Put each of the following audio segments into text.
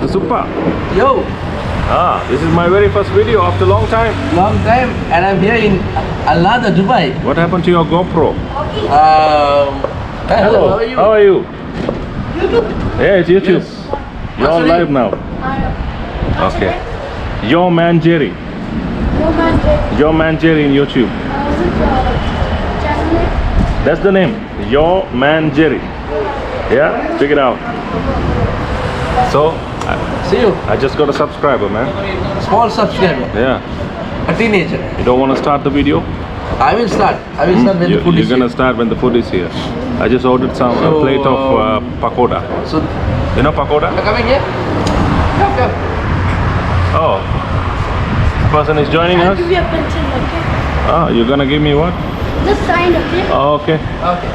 Mr. Suppa. Yo, This is my very first video after a long time. long time, and I'm here in Nahda, Dubai. What happened to your GoPro? Hello, how are you? How are you? YouTube. Yeah, it's YouTube. Yes. You're What's on your live name? now. Okay. Your man Jerry. Your man Jerry in YouTube. That's the name. Your man Jerry. Yeah, check it out. So, See you. I just got a subscriber, man. Small subscriber, Yeah. a teenager. You don't want to start the video? I will start. I will start when the food You're is gonna here. start when the food is here. I just ordered a So, plate of pakoda. So, You know pakoda? you're coming here? Come, come. Oh. Person is joining I'll us? give you a pencil, okay? Oh, you're gonna give me what? Just sign, okay? Oh, okay. Okay.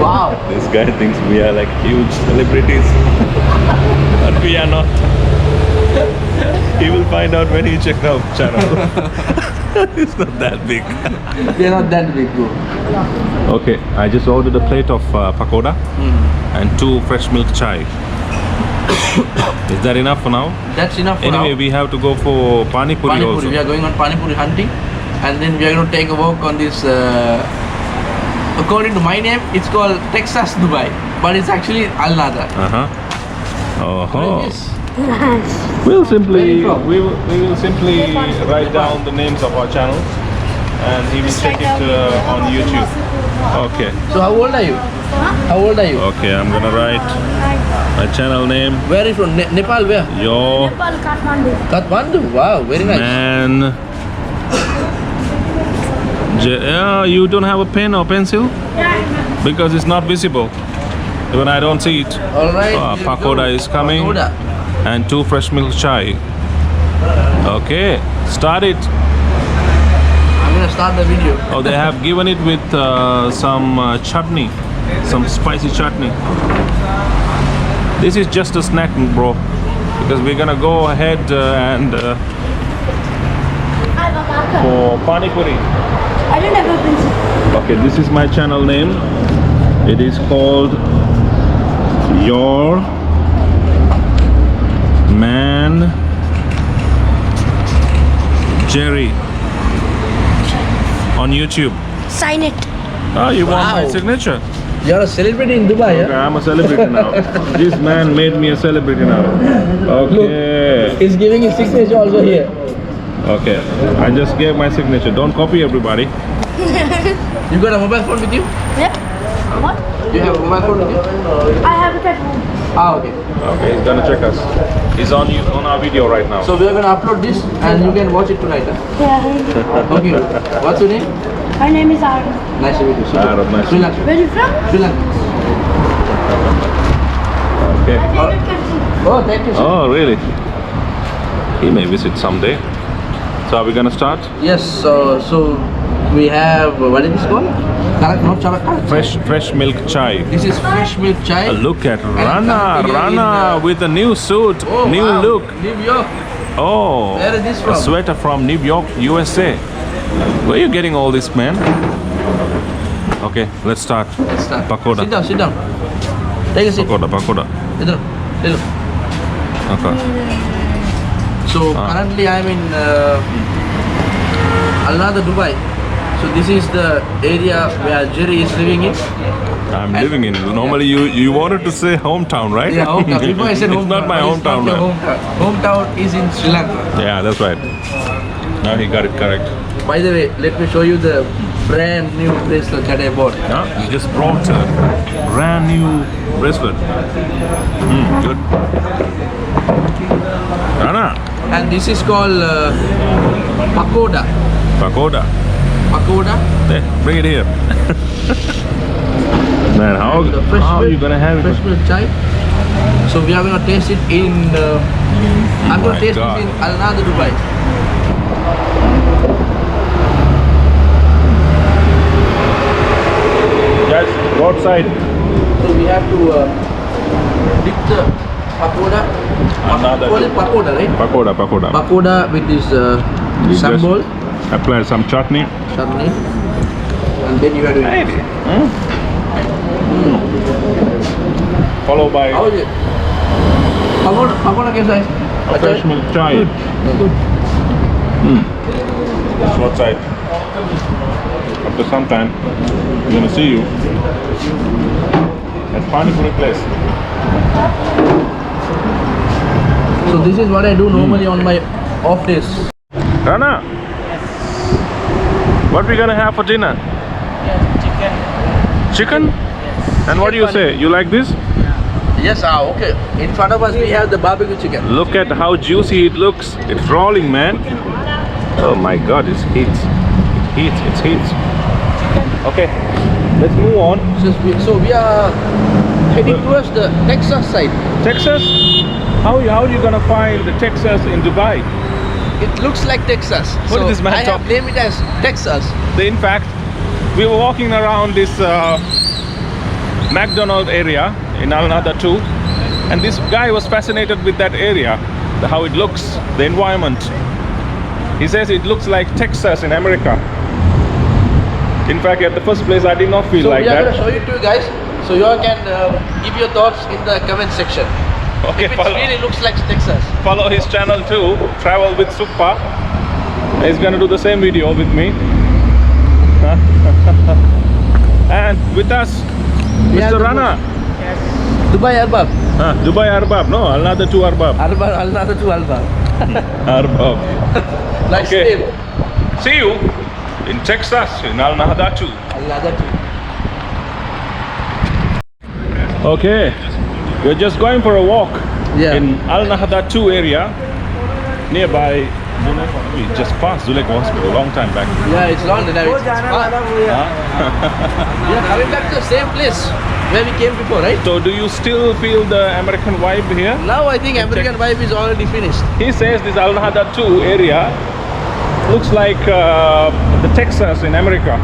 Wow. This guy thinks we are like huge celebrities. But we are not. He will find out when he checks out channel. It's not that big. They're not that big, bro. Okay, I just ordered a plate of pakoda and 2 fresh milk chai. Is that enough for now? That's enough for Anyway, now. we have to go for pani puri Pani also. Puri. We are going on Pani Puri hunting, and then we are going to take a walk on this. According to my name, it's called Texas Dubai, but it's actually Nahda. Oh. What is this? We'll simply Where are you from? we will simply write down the names of our channels, and he will check it on YouTube. Okay. So how old are you? How old are you? Okay, I'm gonna write my channel name. Where are you from? Nepal? Where? Your Nepal, Kathmandu. Kathmandu. Wow, very nice. man. You don't have a pen or pencil because it's not visible. Even I don't see it. All right. here we Pakoda go. is coming. Pakoda. And 2 fresh milk chai. Okay, start it. I'm gonna start the video. Oh, they have given it with some chutney, some spicy chutney. This is just a snack, bro, because we're gonna go ahead and I have a marker. for pani puri. I don't have a pencil. Okay, this is my channel name. It is called Your Man Jerry on YouTube. Sign it. Oh, you want my Wow. signature? You're a celebrity in Dubai, Okay, yeah? I'm a celebrity now. This man made me a celebrity now. Okay. He's giving his signature also here. Okay. I just gave my signature. Don't copy everybody. You got a mobile phone with you? Yeah. What? You have a mobile phone with you? I have it at home. Ah, okay. Okay, he's gonna check us. He's on our video right now. So we are gonna upload this, and you can watch it tonight. Huh? Yeah. Okay. What's your name? My name is Arun. Nice to meet you. Arun, nice to Sri meet Lanka. Where are you from? Sri Lanka. Okay. My favorite country. Oh, thank you, sir. Oh, really? He may visit someday. So are we gonna start? Yes. So we have what is this called? Karak, no charak. Fresh milk chai. This is fresh milk chai. Look at currently Rana in, with a new suit, Oh, new wow. look. New York. Oh, Where is this a from? sweater from New York, USA. Where are you getting all this, man? Okay, let's start. Let's start. Pakoda. Sit down. Sit down. Take a seat. Pakoda. Sit down. Sit down. Okay. So currently I'm in Nahda, Dubai. So this is the area where Jerry is living in. I'm living in. Normally, you wanted to say hometown, right? Yeah, hometown. Before I said hometown. It's not my but hometown, It's not your man. hometown. Hometown is in Sri Lanka. Yeah, that's right. Now he got it correct. By the way, let me show you the brand new bracelet that I bought. Yeah, you just brought a brand new bracelet. Good. Rana, And this is called Pakoda. pakoda. Pakoda. Hey, bring it here. Man, how The fresh are milk, you gonna have fresh it? milk chai. So we are gonna taste it in. I'm gonna My taste God. this in Nahda, Dubai. Guys, go outside. So we have to dip the pakoda. Another Call it pakoda, right? pakoda. Pakoda with this You sambal, just apply some chutney. chutney, and then you have to. followed by How is it? Pakoda kaisa hai? a fresh milk chai. Good. That's what's right. After some time, we're gonna see you at Pani Puri place. So this is what I do normally on my off days. Rana, what we gonna have for dinner? Chicken? And what do you say? You like this? Yes, okay. In front of us we have the barbecue chicken. Look at how juicy it looks. It's rolling, man. Oh my God, it's heat. It's heat. Okay, let's move on. So we are heading towards the Texas side. Texas? How are you gonna find the Texas in Dubai? It looks like Texas. What is this man I talk- have named it as Texas. In fact, we were walking around this McDonald's area in Al Nahda too, and this guy was fascinated with that area, how it looks, the environment. He says it looks like Texas in America. In fact, at the first place, I did not feel So like we are going to that. show you to you guys, so you all can give your thoughts in the comment section. Okay, If it really looks like Texas. follow his channel too, Travel with Suppa. He's gonna do the same video with me. And with us, We have Mr. the Rana. Dubai Arbab. Dubai Arbab, no? Al Nahda to Arbab. Arbab, Al Nahda to Arbab. Arbab. Nice Okay. name. See you in Texas, in Al Nahda too. Al Nahda to. Okay, we're just going for a walk Yeah. in Al Nahda 2 area nearby. We just passed Zulek Hospital a long time back. Yeah, it's long now. It's far. We are coming back to the same place where we came before, right? So do you still feel the American vibe here? Now I think American vibe is already finished. He says this Al Nahda 2 area looks like the Texas in America.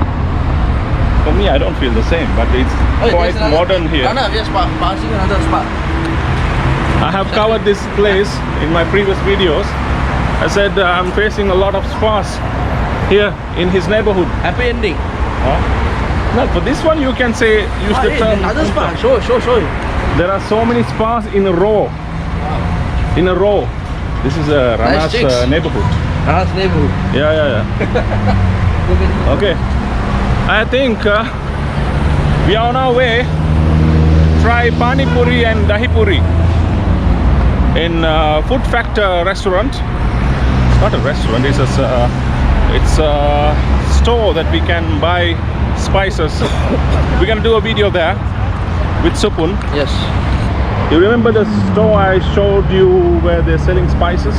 For me, I don't feel the same, but it's quite there's another- modern here. No, we are passing another spot. I have covered this place in my previous videos. I said I'm facing a lot of spas here in his neighborhood. Happy ending. No, for this one you can say use the term. Another spot. Show. There are so many spas in a row. In a row. This is Rana's chicks. neighborhood. Rana's neighborhood. Yeah. Okay. I think we are on our way. Try Pani Puri and Dahi Puri in Food Factor restaurant. It's not a restaurant. It's a store that we can buy spices. We're gonna do a video there with Supun. Yes. You remember the store I showed you where they're selling spices?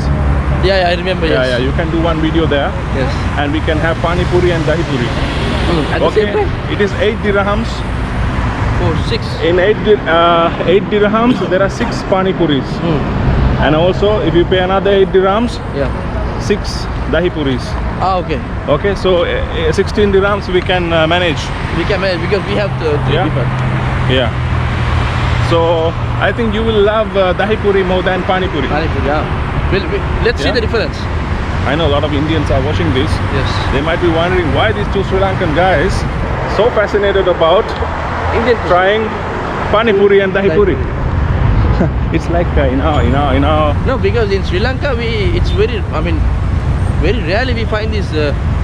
Yeah, I remember. Yes. Yeah. You can do one video there, Yes. and we can have Pani Puri and Dahi Puri. At the same time. It is 8 dirhams. 4, 6. In 8 dirhams, there are 6 pani puris. And also, if you pay another 8 dirhams, Yeah. 6 dahi puris. Okay. Okay, so 16 dirhams we can manage. We can manage because we have the three Yeah. people. Yeah. So I think you will love dahi puri more than pani puri. Yeah. Let's see Yeah. the difference. I know a lot of Indians are watching this. Yes. They might be wondering why these two Sri Lankan guys so fascinated about Indian food. trying pani puri and dahi puri. It's like No, because in Sri Lanka it's very rarely we find this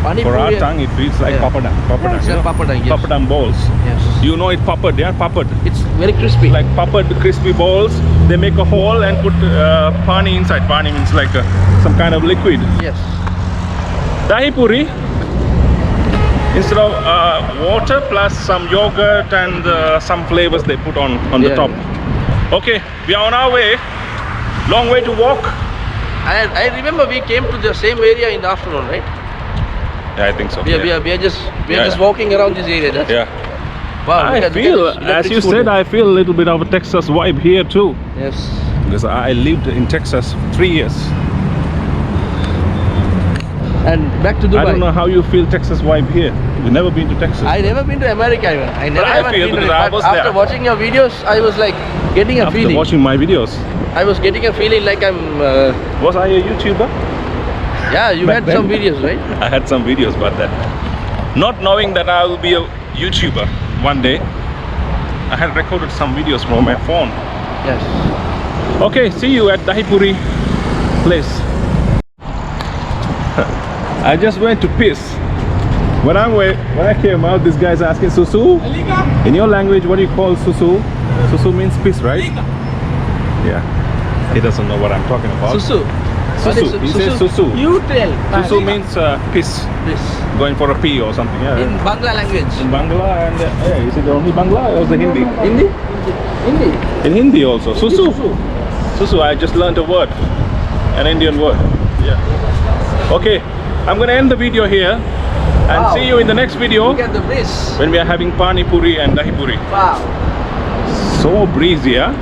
pani for our puri. tongue it feels like Yeah. papadam. It's you like know? papadam, yes. Papadam balls. Yes. You know it papad, yeah, papad. It's very crispy. Like papad crispy balls. They make a hole and put pani inside. Pani means like some kind of liquid. Yes. Dahi puri, instead of water plus some yogurt and some flavors they put on the Yeah. top. Okay, we are on our way. Long way to walk. I remember we came to the same area in the afternoon, right? Yeah, I think so. We are just walking around this area. That's Yeah. Wow. I look at feel, this as electric you scooter. said, I feel a little bit of a Texas vibe here too. Yes. Because I lived in Texas 3 years. And back to Dubai. I don't know how you feel Texas vibe here. You've never been to Texas. I never been to America even. I never I even feel been to because it. I But was after there. watching your videos, I was like getting a After feeling. watching my videos. I was getting a feeling like I'm. Was I a YouTuber? Yeah, you Back had then? some videos, right? I had some videos about that. Not knowing that I will be a YouTuber one day, I had recorded some videos from my phone. Yes. Okay, see you at Dahi Puri place. I just went to piss. When I came out, this guy's asking susu. In your language, what do you call susu? Susu means piss, right? Yeah. He doesn't know what I'm talking about. Susu. Susu. He says susu. You tell. Susu means piss. Piss. Going for a pee or something. Yeah. In Bangla language. In Bangla and is it only Bangla or is it Hindi? Hindi? Hindi. In Hindi also. Susu. Susu. I just learned a word, an Indian word. Yeah. Okay. I'm gonna end the video here and Wow. see you in the next video Look at the breeze. when we are having pani puri and dahi puri. Wow. So breezy, yeah?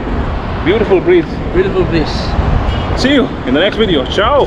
Beautiful breeze. Beautiful breeze. See you in the next video. Ciao.